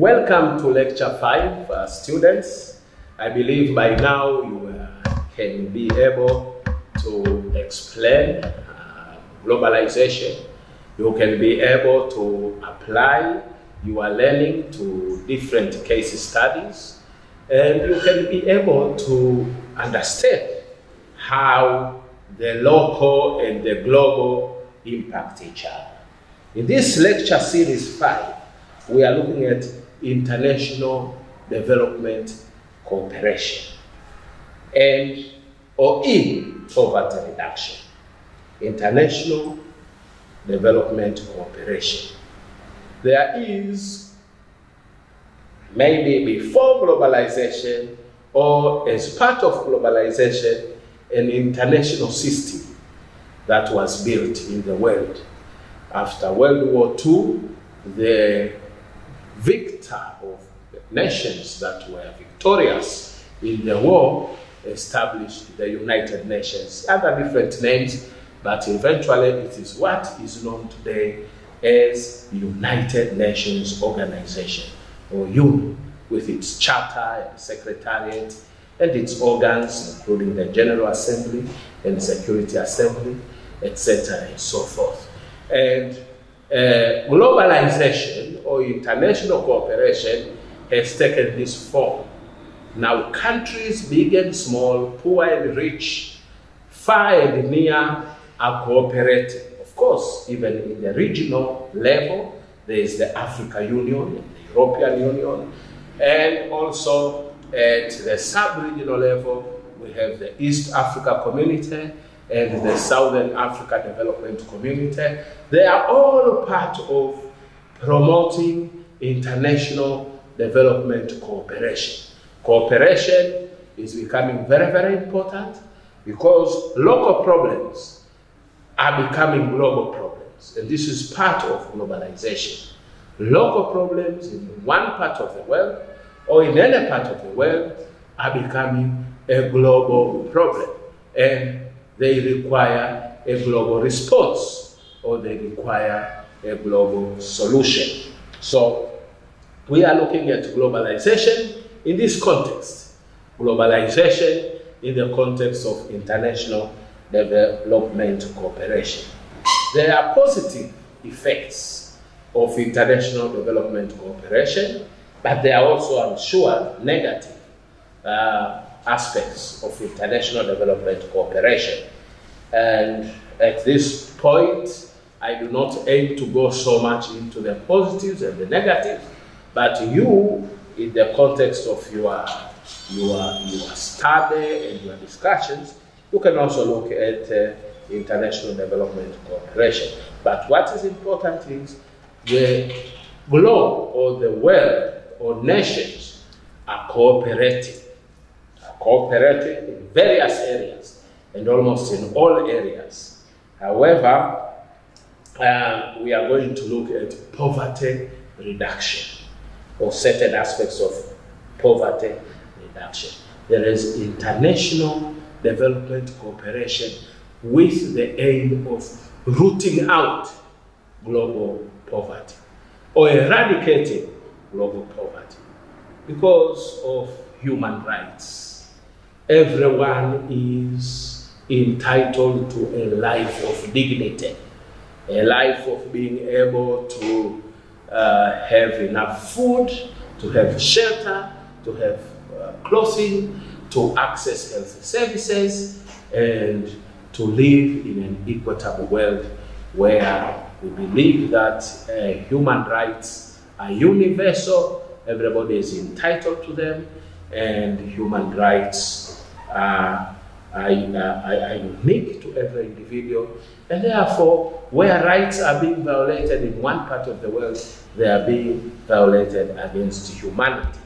Welcome to Lecture 5, students. I believe by now you can be able to explain globalization. You can be able to apply your learning to different case studies, and you can be able to understand how the local and the global impact each other. In this lecture series 5, we are looking at international development cooperation in poverty reduction. International development cooperation. There is, maybe before globalization or as part of globalization, an international system that was built in the world. After World War II, the victor of the nations that were victorious in the war established the United Nations. Other different names, but eventually it is what is known today as United Nations Organization, or UN, with its charter and secretariat and its organs, including the General Assembly and Security Assembly, etc. and so forth. And globalization or international cooperation has taken this form. Now countries, big and small, poor and rich, far and near, are cooperating. Of course, even in the regional level, there is the African Union and the European Union, and also at the sub-regional level, we have the East Africa Community and the Southern Africa Development Community. They are all part of promoting international development cooperation. Cooperation is becoming very, very important because local problems are becoming global problems, and this is part of globalization. Local problems in one part of the world or in any part of the world are becoming a global problem, and they require a global response, or they require a global solution. So we are looking at globalization in this context. Globalization in the context of international development cooperation. There are positive effects of international development cooperation, but there are also, I'm sure, negative aspects of international development cooperation. And at this point, I do not aim to go so much into the positives and the negatives, but you, in the context of your study and your discussions, you can also look at international development cooperation. But what is important is the globe or the world or nations are cooperating in various areas and almost in all areas. However, we are going to look at poverty reduction or certain aspects of poverty reduction. There is international development cooperation with the aim of rooting out global poverty or eradicating global poverty because of human rights. Everyone is entitled to a life of dignity, a life of being able to have enough food, to have shelter, to have clothing, to access health services, and to live in an equitable world where we believe that human rights are universal, everybody is entitled to them, and human rights are unique to every individual, and therefore, where rights are being violated in one part of the world, they are being violated against humanity.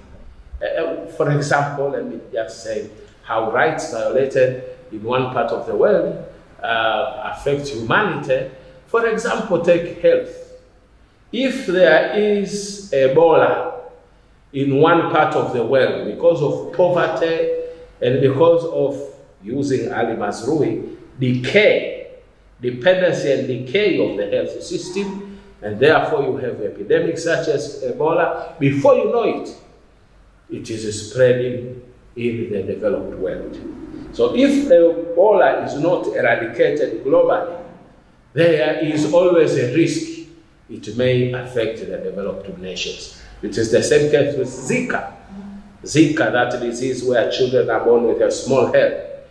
For example, let me just say how rights violated in one part of the world affect humanity. For example, take health. If there is Ebola in one part of the world because of poverty and because of, using Ali Mazrui, dependency and decay of the health system, And therefore you have epidemics such as Ebola. Before you know it, it is spreading in the developed world. So if Ebola is not eradicated globally, there is always a risk it may affect the developed nations. It is the same case with Zika. Zika, that disease where children are born with a small head.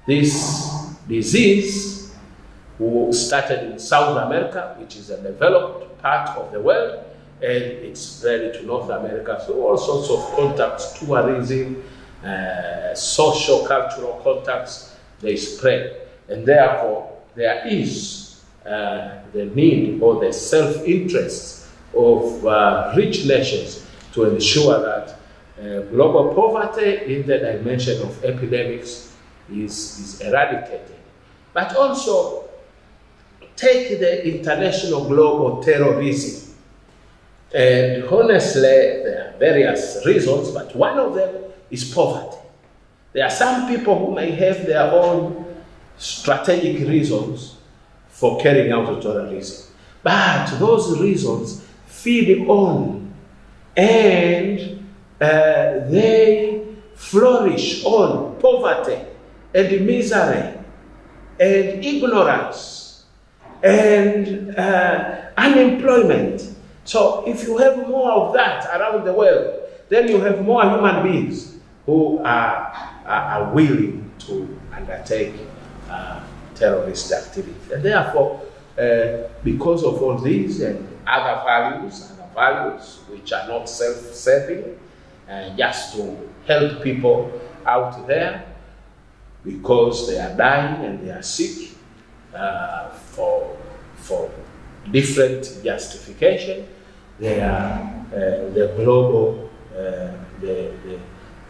This disease started in South America, which is a developed part of the world, and it spread to North America through all sorts of contacts, tourism, social, cultural contacts, they spread. And therefore, there is the need or the self-interest of rich nations to ensure that global poverty in the dimension of epidemics is eradicated. But also, take the international global terrorism. And honestly, there are various reasons, but one of them is poverty. There are some people who may have their own strategic reasons for carrying out terrorism. But those reasons feed on and they flourish on poverty and misery and ignorance and unemployment. So if you have more of that around the world, then you have more human beings who are willing to undertake terrorist activity. And therefore, because of all these and other values which are not self-serving, just to help people out there because they are dying and they are sick for different justification, they are the global,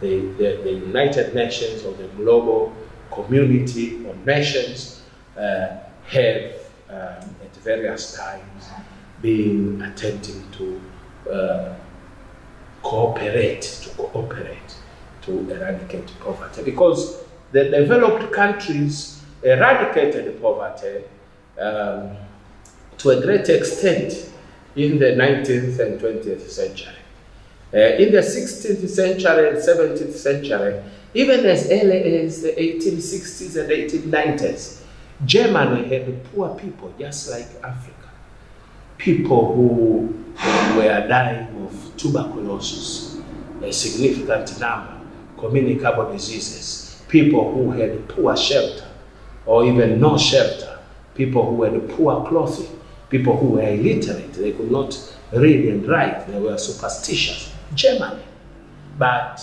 the United Nations or the global community or nations have at various times been attempting to cooperate to eradicate poverty, because the developed countries eradicated poverty to a great extent in the 19th and 20th century. In the 16th century and 17th century, even as early as the 1860s and 1890s, Germany had poor people just like Africa. People who were dying of tuberculosis, a significant number, communicable diseases, people who had poor shelter or even no shelter, people who had poor clothing, people who were illiterate, they could not read and write, they were superstitious. Germany. But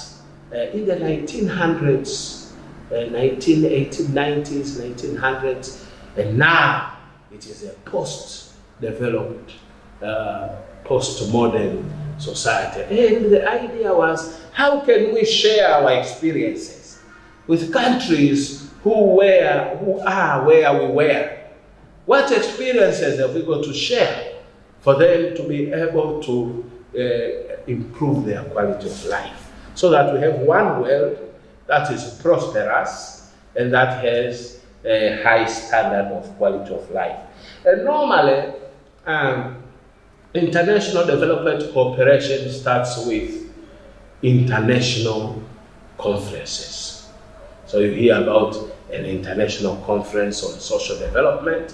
in the 1900s, 1890s, 1900s, and now it is a post-developed, post-modern society. And the idea was, how can we share our experiences with countries who are where we were? What experiences have we got to share for them to be able to improve their quality of life, so that we have one world that is prosperous and that has a high standard of quality of life. And normally, international development cooperation starts with international conferences. So you hear about an international conference on social development,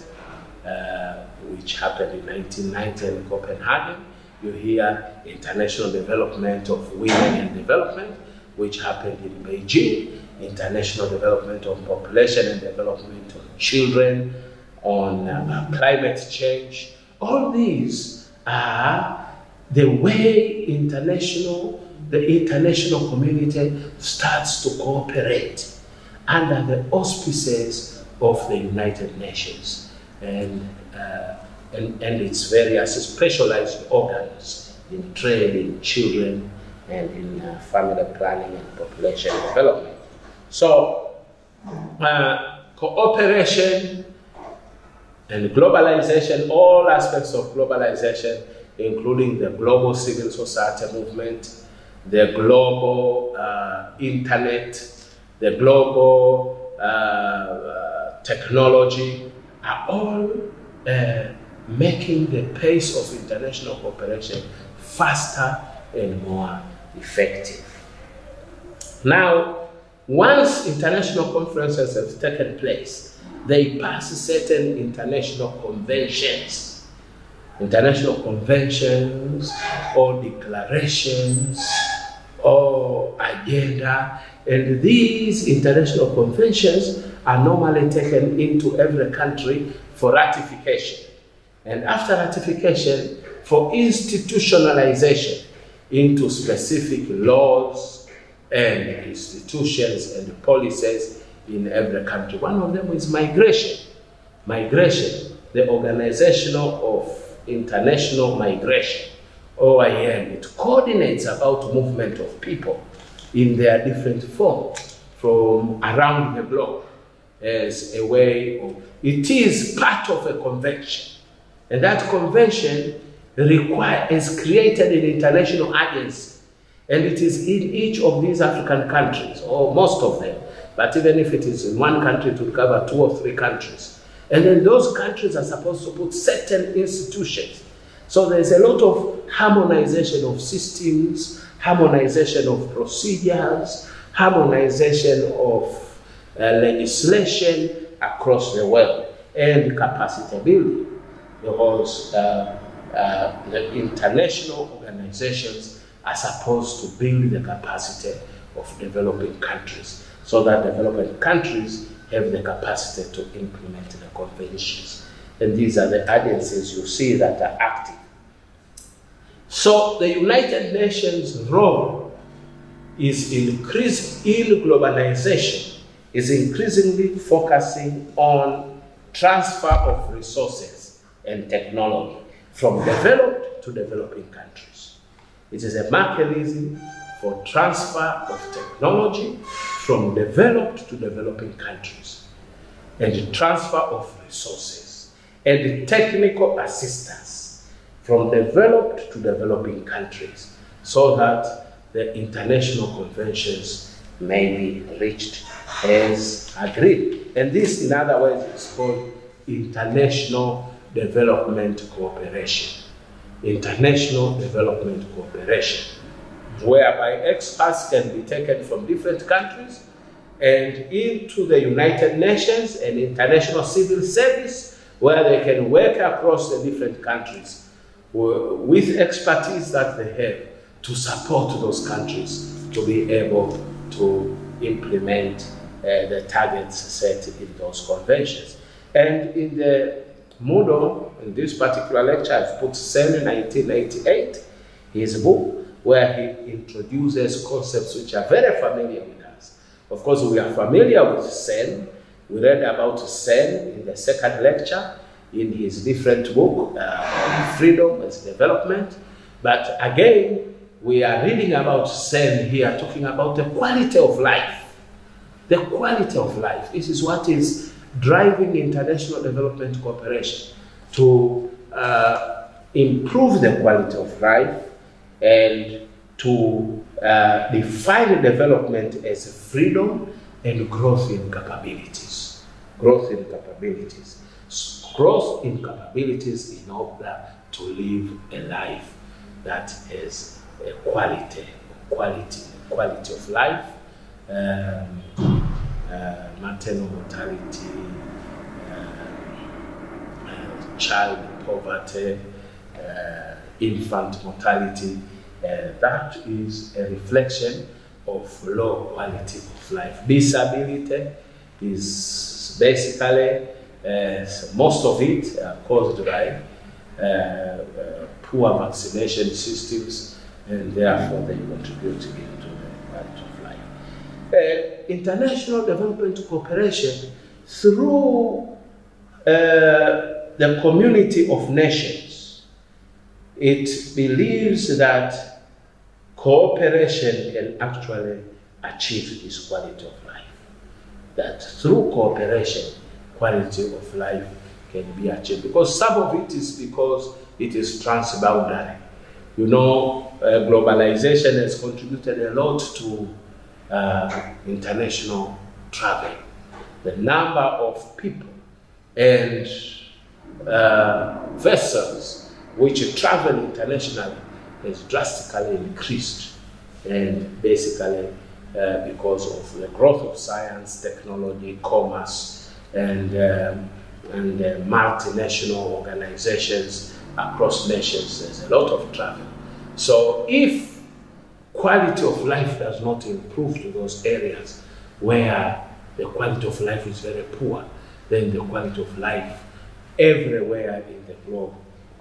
which happened in 1990 in Copenhagen. You hear international development of women and development, which happened in Beijing, international development of population and development of children, on climate change. All these are the way the international community starts to cooperate under the auspices of the United Nations and its various specialized organs in trade, in children, and in family planning and population development. So, cooperation and globalization, all aspects of globalization, including the global civil society movement, the global internet, the global technology, are all making the pace of international cooperation faster and more effective. Now, once international conferences have taken place, they pass certain international conventions or declarations or agenda, and these international conventions are normally taken into every country for ratification, and after ratification for institutionalization into specific laws and institutions and policies in every country. One of them is migration. Migration, the Organization of International Migration, OIM, it coordinates about movement of people in their different forms from around the globe as a way of, it is part of a convention, and that convention has created an international agency, and it is in each of these African countries, or most of them, but even if it is in one country, it will cover 2 or 3 countries. And then those countries are supposed to put certain institutions. So there's a lot of harmonization of systems, harmonization of procedures, harmonization of legislation across the world, and capacity building, because the international organizations are supposed to build the capacity of developing countries, so that developing countries have the capacity to implement the conventions. And these are the agencies you see that are active. So the United Nations role is increasing in globalization, is increasingly focusing on transfer of resources and technology from developed to developing countries. It is a mechanism for transfer of technology from developed to developing countries, and transfer of resources and technical assistance from developed to developing countries, so that the international conventions may be reached as agreed. And this, in other words, is called international development cooperation. International development cooperation, whereby experts can be taken from different countries and into the United Nations and international civil service, where they can work across the different countries with expertise that they have to support those countries to be able to implement the targets set in those conventions. And in the model, in this particular lecture, I've put Sen 1988, his book, where he introduces concepts which are very familiar with us. Of course, we are familiar with Sen. We read about Sen in the second lecture in his different book, Freedom as Development. But again, we are reading about Sen here, talking about the quality of life. The quality of life. This is what is driving international development cooperation, to improve the quality of life and to define development as freedom and growth in capabilities. Growth in capabilities. Growth in capabilities in order to live a life that is a quality of life, maternal mortality, child poverty, infant mortality. That is a reflection of low quality of life. Disability is basically, most of it caused by poor vaccination systems, and therefore they contribute into the quality of life. International development cooperation through the community of nations, it believes that cooperation can actually achieve this quality of life. That through cooperation, quality of life can be achieved. Because some of it is because it is transboundary. You know, globalization has contributed a lot to international travel. The number of people and vessels which travel internationally has drastically increased, and basically because of the growth of science, technology, commerce, and multinational organizations across nations. There's a lot of travel. So if quality of life does not improve to those areas where the quality of life is very poor, then the quality of life everywhere in the globe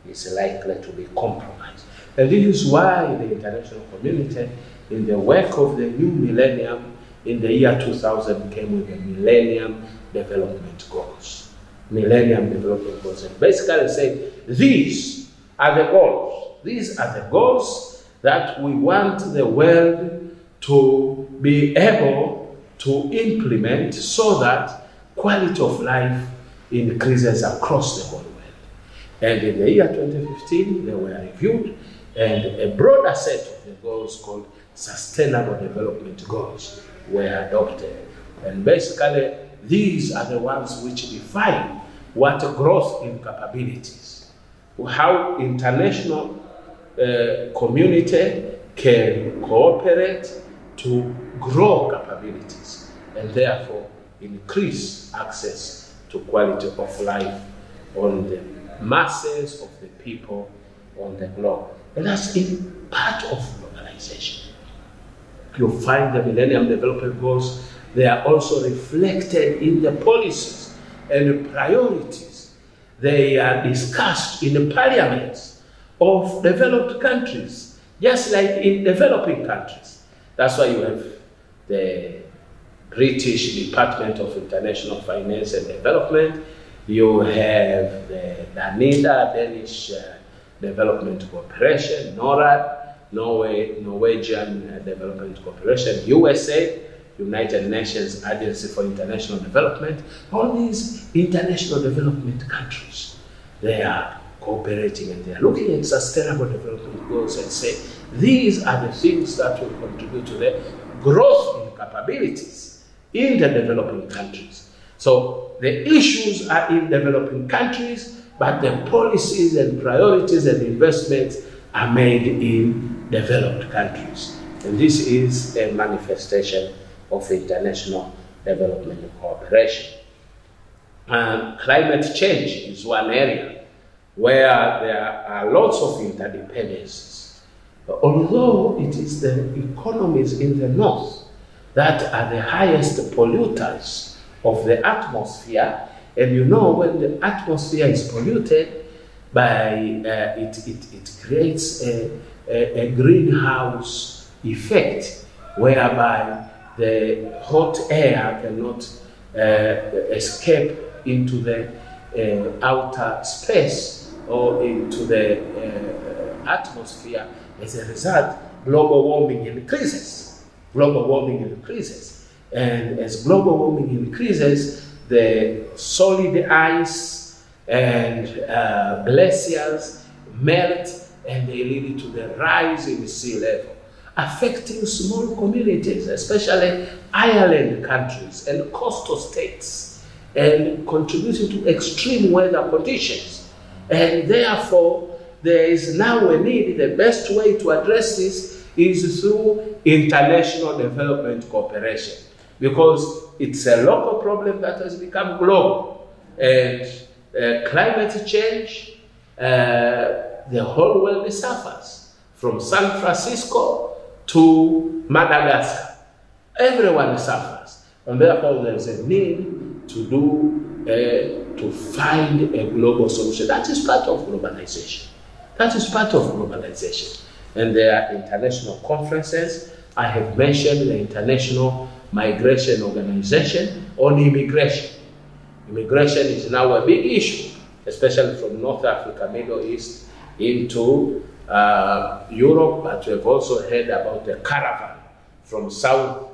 is likely to be compromised. And this is why the international community, in the work of the new millennium, in the year 2000, came with the Millennium Development Goals. Millennium Development Goals. And basically said, these are the goals. These are the goals that we want the world to be able to implement so that quality of life increases across the whole world. And in the year 2015, they were reviewed, and a broader set of the goals called Sustainable Development Goals were adopted. And basically, these are the ones which define what growth in capabilities, how international community can cooperate to grow capabilities and therefore increase access to quality of life on the masses of the people on the globe. And that's in part of globalization. You'll find the Millennium Development Goals, they are also reflected in the policies and priorities. They are discussed in the parliaments of developed countries, just like in developing countries. That's why you have the British Department of International Finance and Development. You have the DANIDA, Danish Development Corporation, NORAD, Norwegian Development Corporation, USA, United Nations Agency for International Development. All these international development countries, they are cooperating and they are looking at sustainable development goals and say, these are the things that will contribute to the growth in capabilities in the developing countries. So the issues are in developing countries, but the policies and priorities and investments are made in developed countries. And this is a manifestation of international development cooperation. Climate change is one area where there are lots of interdependencies. Although it is the economies in the north that are the highest polluters of the atmosphere, and you know when the atmosphere is polluted, it creates a greenhouse effect whereby the hot air cannot escape into the outer space or into the atmosphere. As a result, global warming increases. Global warming increases. And as global warming increases, the solid ice and glaciers melt, and they lead to the rise in sea level, affecting small communities, especially island countries and coastal states, and contributing to extreme weather conditions. And therefore, there is now a need. The best way to address this is through international development cooperation, because it's a local problem that has become global. And climate change, the whole world suffers, from San Francisco to Madagascar. Everyone suffers, and therefore there's a need to find a global solution. That is part of globalization. That is part of globalization. And there are international conferences. I have mentioned the International Migration Organization on immigration. Immigration is now a big issue, especially from North Africa, Middle East, into Europe, but we've also heard about the caravan from South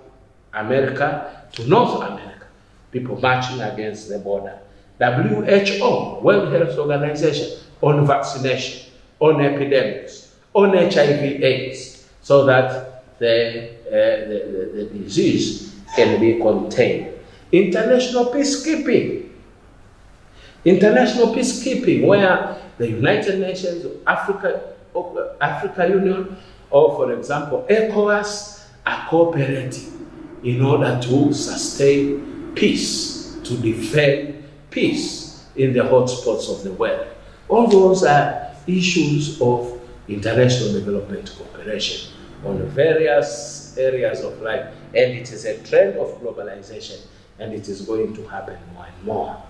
America to North America, people marching against the border. WHO, World Health Organization, on vaccination, on epidemics, on HIV/AIDS, so that the disease can be contained. International peacekeeping. International peacekeeping, where the United Nations, Africa Union, or for example, ECOWAS are cooperating in order to sustain peace, to defend peace in the hotspots of the world. All those are issues of international development cooperation on various areas of life, and it is a trend of globalization, and it is going to happen more and more.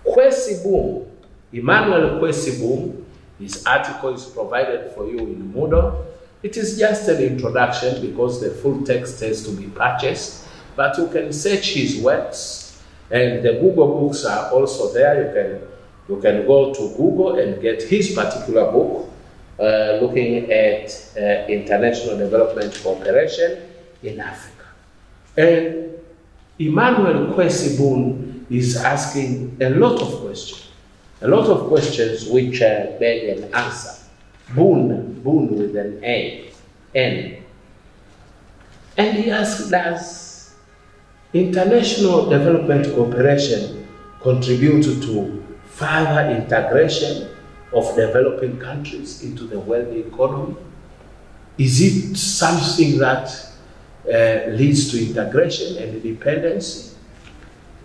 Kwesi Boom, Emmanuel Kwesi Boom, his article is provided for you in Moodle. It is just an introduction because the full text has to be purchased, but you can search his works, and the Google books are also there. You can go to Google and get his particular book, looking at international development cooperation in Africa. And Emmanuel Kwesi Boom is asking a lot of questions which beg an answer. Boon with an N. And he asks, does international development cooperation contribute to further integration of developing countries into the world economy? Is it something that leads to integration and independence?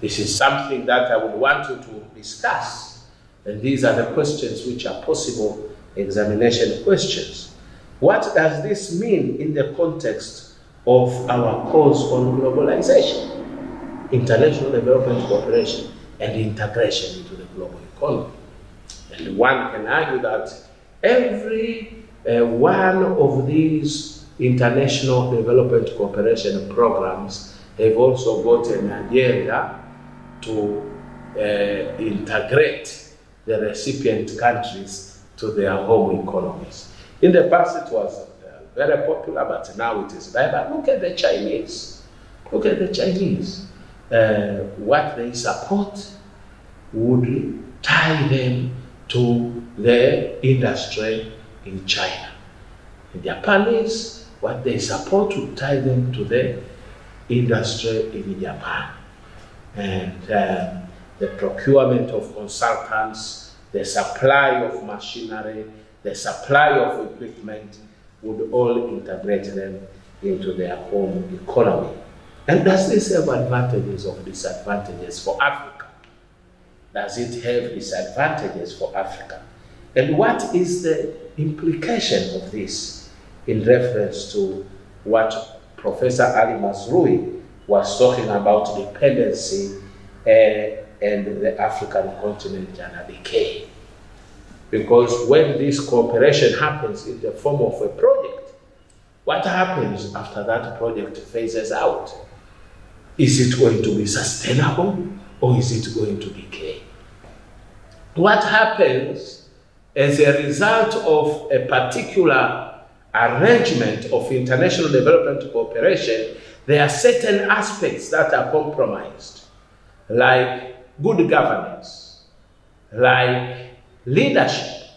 This is something that I would want you to discuss. And these are the questions which are possible examination questions. What does this mean in the context of our course on globalization, international development cooperation, and integration into the global economy? And one can argue that every one of these international development cooperation programs have also got an agenda to integrate the recipient countries to their home economies. In the past it was very popular, but now it is bad. But look at the Chinese. Look at the Chinese. What they support would tie them to the industry in China. The Japanese, what they support would tie them to the industry in Japan. And the procurement of consultants, the supply of machinery, the supply of equipment would all integrate them into their home economy. And does this have advantages or disadvantages for Africa? Does it have disadvantages for Africa? And what is the implication of this in reference to what Professor Ali Masrui was talking about dependency and the African continent and a decay? Because when this cooperation happens in the form of a project, what happens after that project phases out? Is it going to be sustainable or is it going to decay? What happens as a result of a particular arrangement of international development cooperation? There are certain aspects that are compromised, like good governance, like leadership.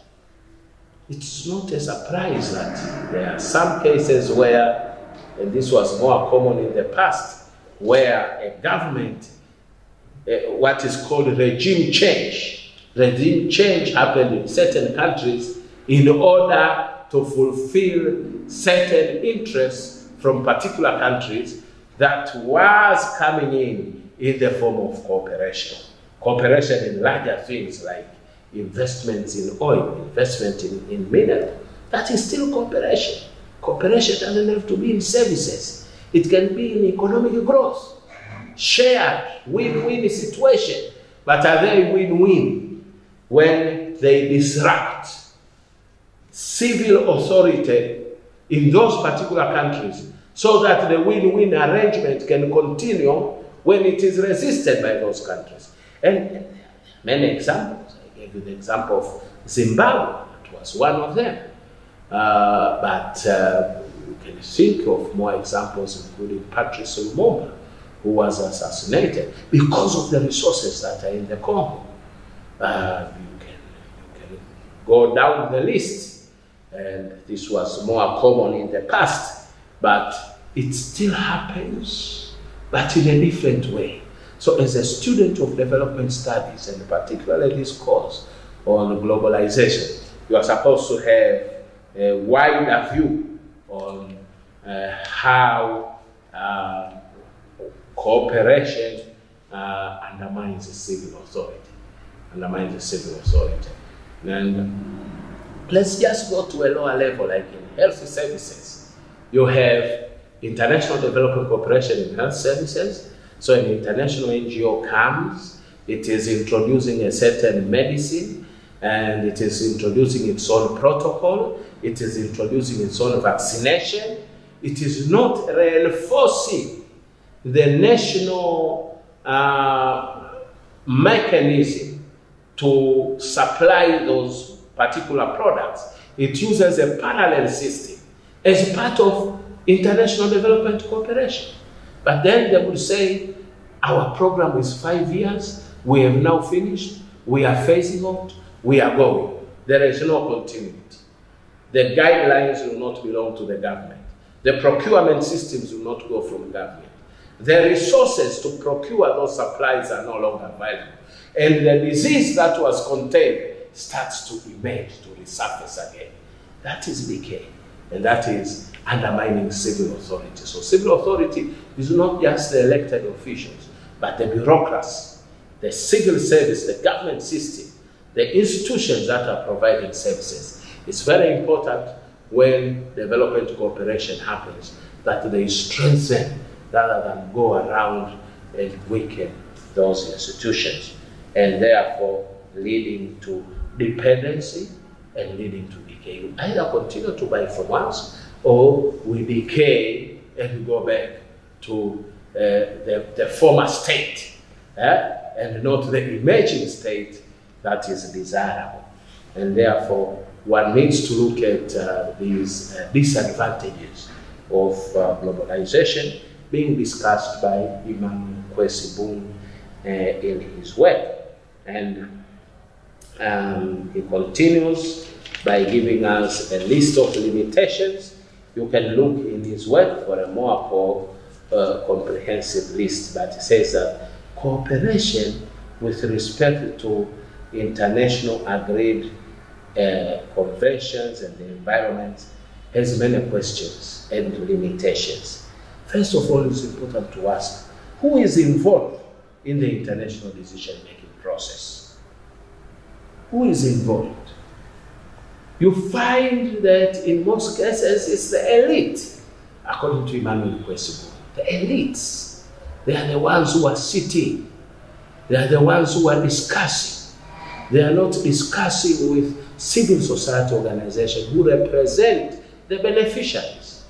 It's not a surprise that there are some cases where, and this was more common in the past, where a government, what is called regime change happened in certain countries in order to fulfill certain interests from particular countries that was coming in the form of cooperation. Cooperation in larger things like investments in oil, investment in mineral. That is still cooperation. Cooperation doesn't have to be in services. It can be in economic growth. Shared, win-win situation. But are they win-win when they disrupt civil authority in those particular countries so that the win-win arrangement can continue when it is resisted by those countries? And many examples. I gave you the example of Zimbabwe. It was one of them. But you can think of more examples, including Patrice Lumumba, who was assassinated because of the resources that are in the Congo. You can go down the list, and this was more common in the past, but it still happens, but in a different way. So as a student of development studies, and particularly this course on globalization, you are supposed to have a wider view on how cooperation undermines the civil authority. And let's just go to a lower level, like in health services. You have international development cooperation in health services. So an international NGO comes, it is introducing a certain medicine, and it is introducing its own protocol, it is introducing its own vaccination. It is not reinforcing the national mechanism to supply those particular products. It uses a parallel system as part of international development cooperation. But then they would say, our program is 5 years, we have now finished, we are phasing out, we are going. There is no continuity. The guidelines will not belong to the government. The procurement systems will not go from government. The resources to procure those supplies are no longer available. And the disease that was contained starts to emerge, to resurface again. That is decay. And that is undermining civil authority. So civil authority is not just the elected officials, but the bureaucracy, the civil service, the government system, the institutions that are providing services. It's very important when development cooperation happens that they strengthen rather than go around and weaken those institutions, and therefore leading to dependency and leading to decay. We either continue to buy from us, or we decay and we go back to the former state, and not the emerging state that is desirable. And therefore, one needs to look at these disadvantages of globalization being discussed by Imam Kwesi Boone in his work. And he continues by giving us a list of limitations. You can look in his work for a more comprehensive list, but he says that cooperation with respect to international agreed conventions and the environment has many questions and limitations. First of all, it's important to ask, who is involved in the international decision-making process? Who is involved? You find that in most cases it's the elite, according to Emmanuel Kwesi Boone. The elites, they are the ones who are sitting, they are the ones who are discussing. They are not discussing with civil society organizations who represent the beneficiaries.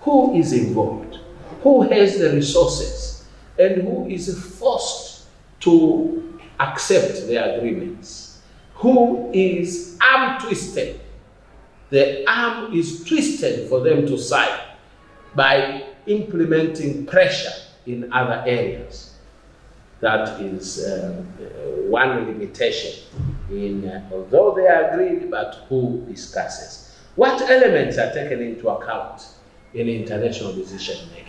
Who is involved? Who has the resources? And who is forced to accept the agreements? Who is arm twisted? The arm is twisted for them to sign by implementing pressure in other areas. That is one limitation in, although they are agreed, but who discusses? What elements are taken into account in international decision making?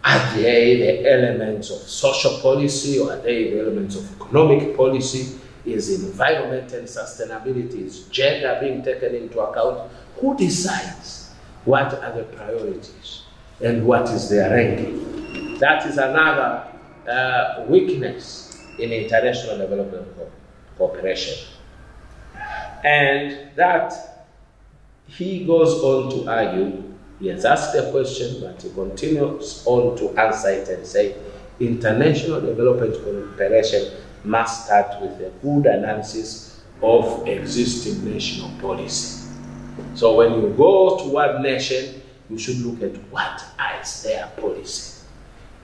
Are they the elements of social policy, or are they the elements of economic policy? Is environment and sustainability, is gender being taken into account? Who decides what are the priorities and what is their ranking? That is another weakness in international development cooperation. And that he goes on to argue, he has asked a question, but he continues on to answer it and say, international development cooperation must start with a good analysis of existing national policy. So when you go to one nation, you should look at what is their policy.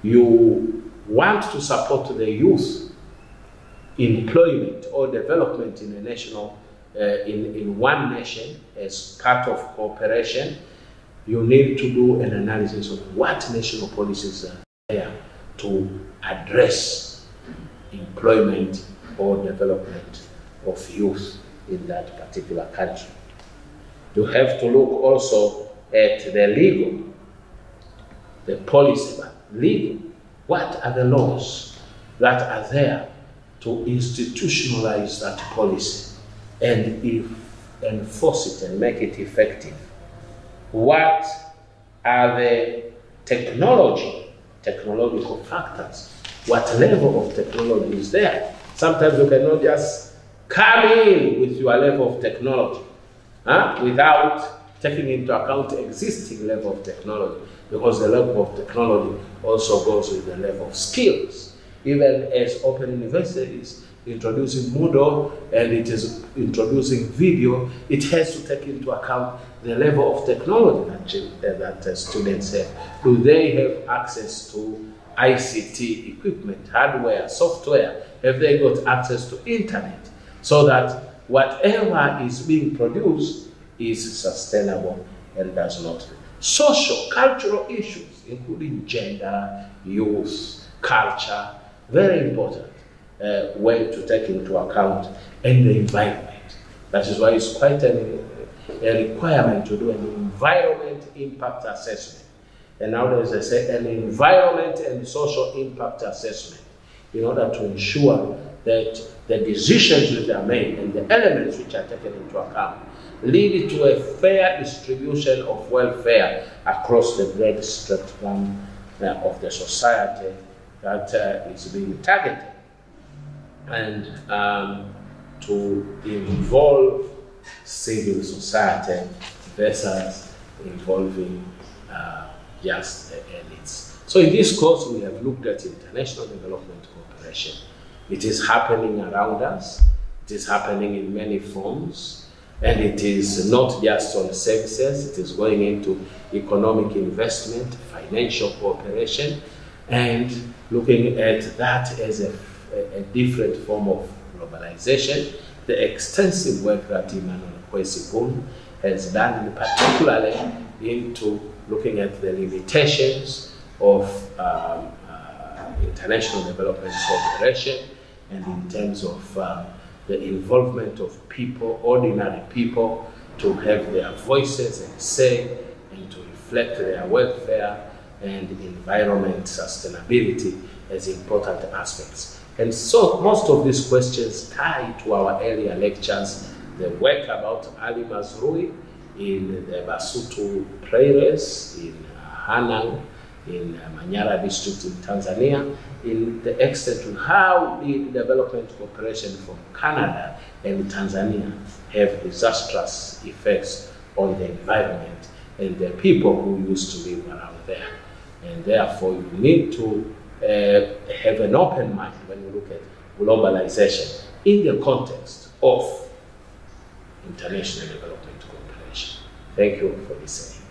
You want to support the youth employment or development in a national, in one nation as part of cooperation. You need to do an analysis of what national policies are there to address employment or development of youth in that particular country. You have to look also at the legal, the policy, but legal. What are the laws that are there to institutionalize that policy and enforce it and make it effective? What are the technological factors? What level of technology is there? Sometimes you cannot just come in with your level of technology without taking into account the existing level of technology, because the level of technology also goes with the level of skills. Even as Open University is introducing Moodle and it is introducing video, it has to take into account the level of technology that students have. Do they have access to ICT equipment, hardware, software? Have they got access to internet? So that whatever is being produced is sustainable and does not. Social, cultural issues, including gender, youth, culture, very important way to take into account, and the environment. That is why it's quite a requirement to do an environment impact assessment. And nowadays I say an environment and social impact assessment, in order to ensure that the decisions which are made and the elements which are taken into account lead to a fair distribution of welfare across the great spectrum of the society that is being targeted, and to involve civil society versus involving just the elites. So in this course we have looked at international development cooperation. It is happening around us, it is happening in many forms, and it is not just on services, it is going into economic investment, financial cooperation, and looking at that as a different form of globalization. The extensive work that Emmanuel Kwesi has done, particularly into looking at the limitations of international development cooperation, and in terms of the involvement of people, ordinary people, to have their voices and say, and to reflect their welfare and environment sustainability as important aspects. And so most of these questions tie to our earlier lectures, the work about Ali Mazrui in the Basutu Prairies, in Hanang, in Manyara district in Tanzania, in the extent to how the development cooperation from Canada and Tanzania have disastrous effects on the environment and the people who used to live around there. And therefore you need to have an open mind when you look at globalization in the context of international development cooperation. Thank you for listening.